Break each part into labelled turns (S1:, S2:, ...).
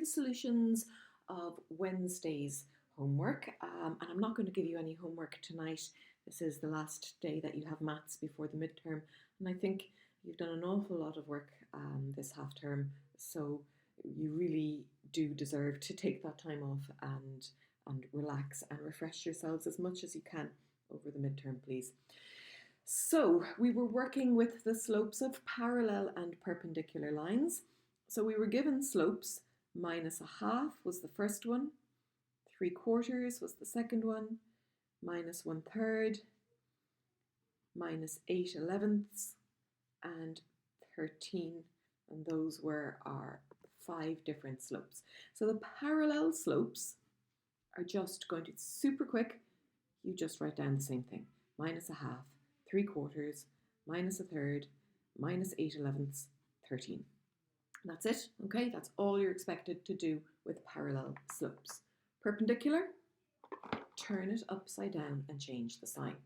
S1: the solutions of Wednesday's homework. And I'm not going to give you any homework tonight. This is the last day that you have maths before the midterm. And I think you've done an awful lot of work this half term. So you really do deserve to take that time off and relax and refresh yourselves as much as you can over the midterm, please. So we were working with the slopes of parallel and perpendicular lines. So we were given slopes. -1/2 was the first one, 3/4 was the second one, -1/3, -8/11, and 13. And those were our 5 different slopes. So the parallel slopes are just going to, super quick, you just write down the same thing. -1/2, 3/4, -1/3, -8/11, 13. And that's it, okay? That's all you're expected to do with parallel slopes. Perpendicular, turn it upside down and change the sign.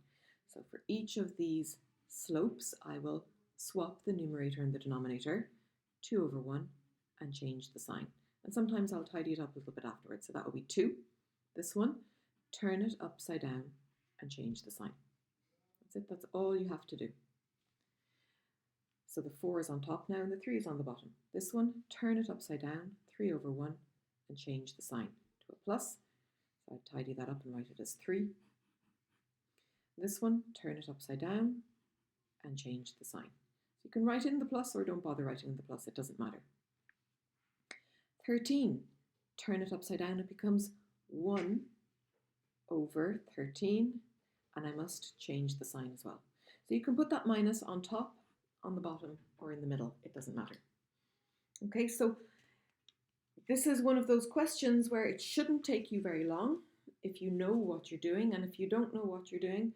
S1: So for each of these slopes, I will swap the numerator and the denominator, 2/1, and change the sign. And sometimes I'll tidy it up a little bit afterwards. So that will be 2. This one, turn it upside down and change the sign. That's it, that's all you have to do. So the 4 is on top now and the 3 is on the bottom. This one, turn it upside down, 3/1, and change the sign to a plus. So I tidy that up and write it as 3. This one, turn it upside down and change the sign. So you can write in the plus or don't bother writing in the plus, it doesn't matter. 13, turn it upside down, it becomes 1/13, and I must change the sign as well. So you can put that minus on top, on the bottom, or in the middle, it doesn't matter. Okay, so this is one of those questions where it shouldn't take you very long if you know what you're doing, and if you don't know what you're doing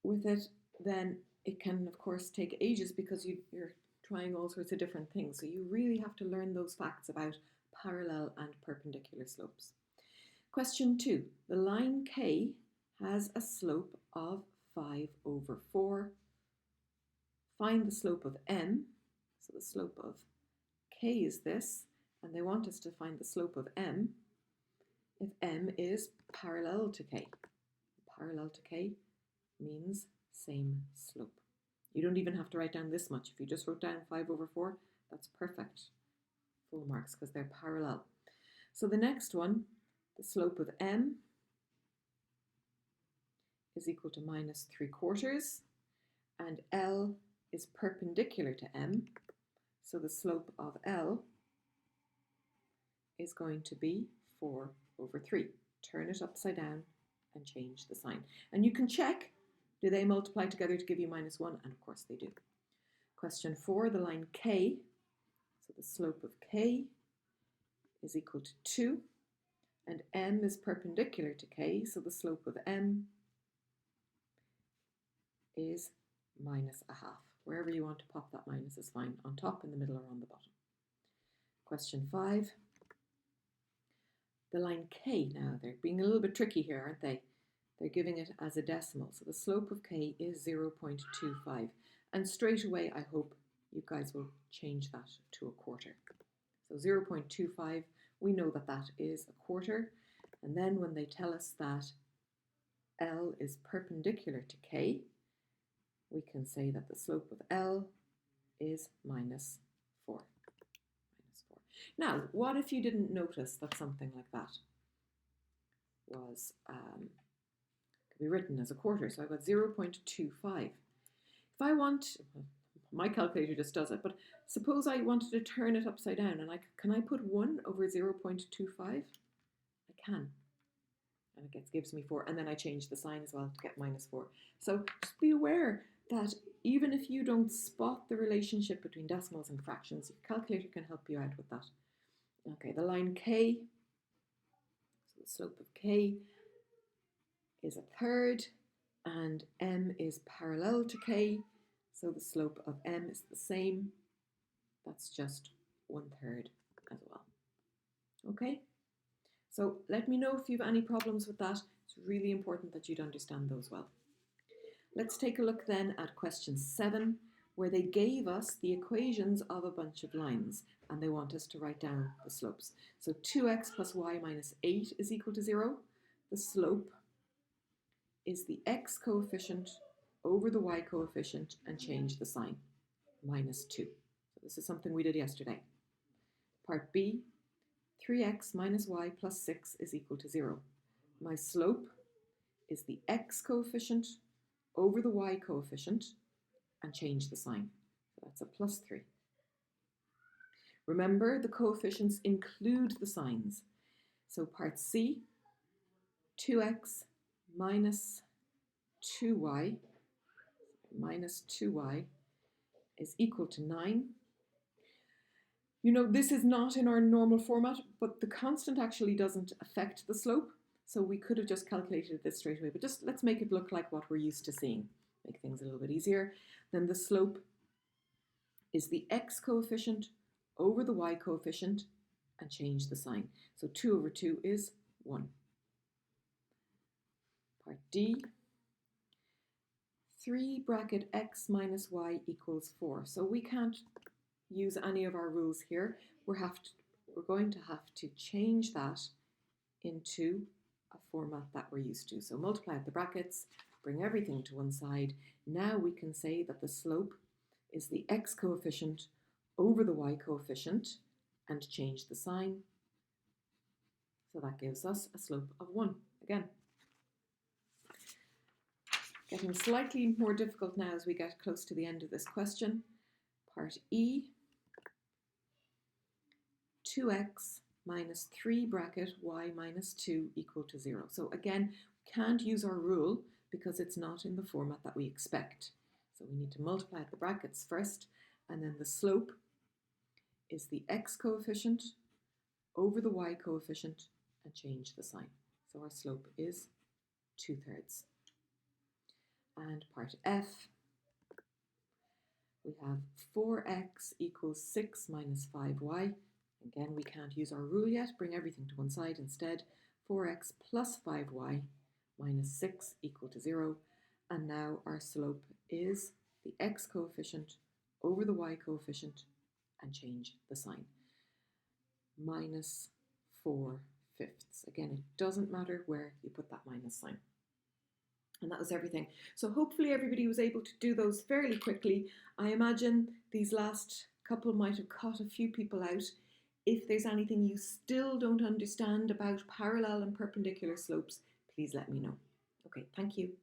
S1: with it, then it can of course take ages because you're trying all sorts of different things. So you really have to learn those facts about parallel and perpendicular slopes. Question 2. The line K has a slope of 5/4. Find the slope of M. So the slope of K is this, and they want us to find the slope of M if M is parallel to K. Parallel to K means same slope. You don't even have to write down this much. If you just wrote down 5/4, that's perfect. Full marks because they're parallel. So the next one, the slope of M is equal to -3/4, and L is perpendicular to M, so the slope of L is going to be 4/3. Turn it upside down and change the sign. And you can check, do they multiply together to give you -1? And of course they do. Question 4, the line K, so the slope of K is equal to 2, and M is perpendicular to K, so the slope of M is -1/2. Wherever you want to pop that minus is fine, on top, in the middle, or on the bottom. Question 5. The line K, now they're being a little bit tricky here, aren't they? They're giving it as a decimal, so the slope of K is 0.25. And straight away, I hope you guys will change that to 1/4. So 0.25, we know that that is 1/4. And then when they tell us that L is perpendicular to K, we can say that the slope of L is -4. Now, what if you didn't notice that something like that was, could be written as 1/4? So I've got 0.25. If I want, my calculator just does it, but suppose I wanted to turn it upside down, and can I put 1/0.25? I can. And it gives me 4, and then I change the sign as well to get -4. So just be aware that even if you don't spot the relationship between decimals and fractions, your calculator can help you out with that. Okay, the line K, so the slope of K is 1/3, and M is parallel to K, so the slope of M is the same. That's just 1/3 as well. Okay? So let me know if you have any problems with that. It's really important that you'd understand those well. Let's take a look then at question 7. where they gave us the equations of a bunch of lines and they want us to write down the slopes. So 2x plus y minus 8 is equal to 0. The slope is the x coefficient over the y coefficient and change the sign, minus 2. So this is something we did yesterday. Part B, 3x minus y plus 6 is equal to 0. My slope is the x coefficient over the y coefficient and change the sign. So that's a plus 3. Remember, the coefficients include the signs. So part C, 2x minus 2y is equal to 9. You know, this is not in our normal format, but the constant actually doesn't affect the slope. So we could have just calculated this straight away, but just let's make it look like what we're used to seeing. Make things a little bit easier. Then the slope is the x coefficient over the y coefficient and change the sign. So 2 over 2 is 1. Part D, 3 bracket x minus y equals 4. So we can't use any of our rules here. We're going to have to change that into a format that we're used to. So multiply out the brackets, bring everything to one side. Now we can say that the slope is the x coefficient over the y coefficient and change the sign. So that gives us a slope of 1 again. Getting slightly more difficult now as we get close to the end of this question. Part E, 2x minus 3 bracket y minus 2 equal to 0. So again, we can't use our rule because it's not in the format that we expect. So we need to multiply out the brackets first, and then the slope is the x coefficient over the y coefficient and change the sign. So our slope is 2/3. And part F, we have 4x equals 6 minus 5y. Again, we can't use our rule yet. Bring everything to one side instead. 4x plus 5y minus 6 equal to 0. And now our slope is the x coefficient over the y coefficient and change the sign. Minus 4/5. Again, it doesn't matter where you put that minus sign. And that was everything. So hopefully everybody was able to do those fairly quickly. I imagine these last couple might have caught a few people out. If there's anything you still don't understand about parallel and perpendicular slopes, please let me know. Okay, thank you.